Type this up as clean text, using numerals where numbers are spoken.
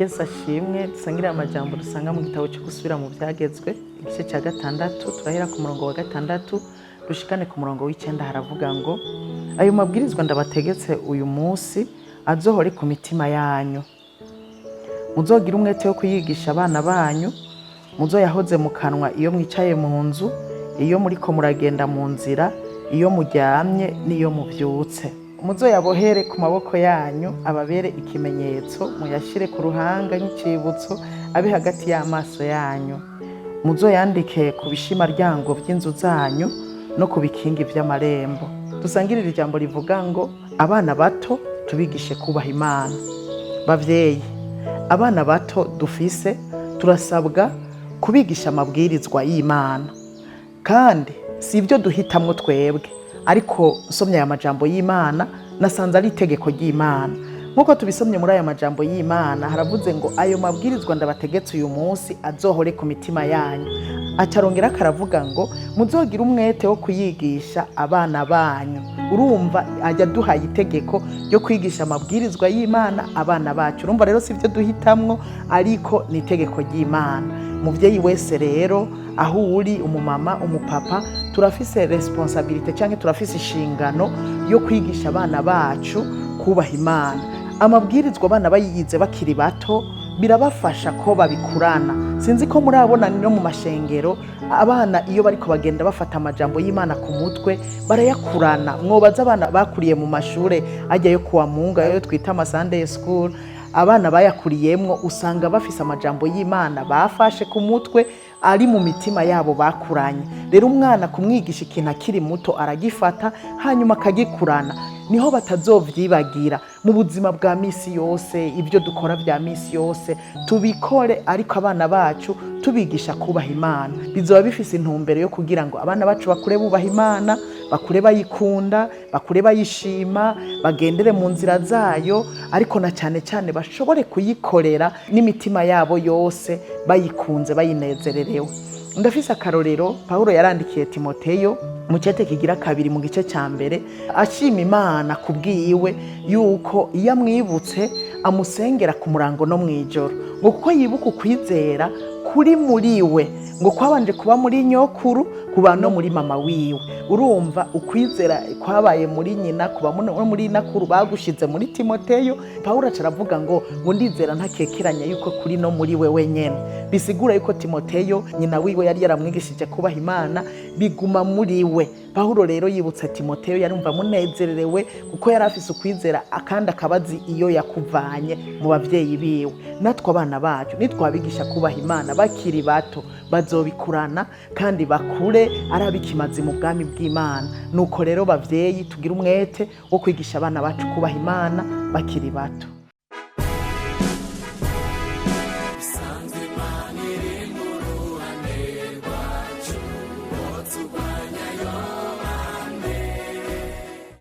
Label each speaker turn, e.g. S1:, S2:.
S1: Yesu ashimwe. Dusangire amajambo dusanga mu gitabo cyo gusubira mu byagezwe igice cya 6 turahera ku murongo wa 6 dushikane ku murongo w'9. Haravuga ngo ayo mabwirizwa ndabategetse uyu munsi azohore ku mitima yanyu, muzogira umwete wo kuyigisha abana banyu, muzoyahoze mu kanwa iyo mwicaye mu nzu, iyo muriko muragenda mu nzira, iyo muryamye n'iyo muvyutse. Muzoyabohere ku maboko yanyu, ababere ikimenyetso, muyashire ku ruhanga nk'icibutso, abe hagati y'amaso yanyu. Muzoyandike ku bishimaryango vy'inzu zanyu no ku bikingi vy'amarembo. Dusangirira ijambo rivuga ngo abana bato tubigishe kubaha Imana. Bavyeyi, abana bato dufise turasabwa kubigisha amabwirizwa y'Imana, kandi si ibyo duhitamwo twebwe, ariko nsomye aya majambo y'Imana nasanze ari itegeko ry'Imana. Nkuko tubisomye muri aya majambo y'Imana haravuze ngo ayo mabwirizwa ndabategetse uyu munsi azohore ku mitima yanyu. Acarongera karavuga ngo muzogira umwete wo kuyigisha abana banyu. Urumva ajya duhaye itegeko ryo kwigisha amabwirizwa y'Imana abana bacu. Urumva rero si ibyo duhitamwo, ariko ni itegeko ry'Imana. Muvyeyi wese rero aho uri, umumama, umupapa, turafise responsabilité cyangwa turafise inshingano yo kwigisha abana bacu kubaha Imana. Amabwirizwa abana bayize bakiri bato birabafasha ko babikurana. Sinzi ko murabona no mu mashengero abana iyo bariko bagenda bafata amajambo y'Imana ku mutwe barayakurana. Mwobaza abana bakuriye mu mashure ajya yo kuwa Mungu, ayo twita ama Sunday school, abana bayakuriyemwo usanga bafise amajambo y'Imana bafashe ku mutwe ari mu mitima yabo bakuranye. Rero umwana kumwigisha ikintu akiri muto aragifata hanyuma akagikurana, niho batazovyibagira mu buzima bwa misi yose. Ibyo dukora bya misi yose tubikore, ariko abana bacu tubigisha kubaha Imana. Bizoba bifise intumbero yo kugira ngo abana bacu bakure bubaha Imana, bakure bayikunda, bakure bayishima, bagendere mu nzira zayo, ariko na cyane cyane bashobore kuyikorera n'imitima yabo yose bayikunze, bayinezererewe. Ndafise akarorero Paulo yarandikiye Timoteyo mu cete kigira 2 mu gice cya 1, ashima Imana kubwiwe yuko iyo amwibutse amusengera ku murango no mwijoro, ngo kuko yibuka ukwizera kuri muri we, ngo kwabanje kuba muri nyokuru, kuba no muri mama wiwe. Urumva ukwizera kwabaye muri nyina, kuba no muri nakuru bagushize muri Timoteyo. Paulo acaravuga ngo ndizera ntakekeranya yuko kuri no muri we wenyene. Bisigura yuko Timoteyo nyina wiwe yari yaramwigishije kubaha Imana, biguma muri we. Paulo rero yibutsa Timoteyo yarumva munezererewe kuko yari afise ukwizera, akandi akabazi iyo yakuvanye mu bavyeyi biwe. Natwe abana bacu nitwabigisha kubaha Imana bakiri bato bazobikurana kandi bakure arabikimazi mu bwami bw'Imana. Nuko rero bavyeyi tugira umwete wo kwigisha abana bacu kubaha Imana bakiri bato.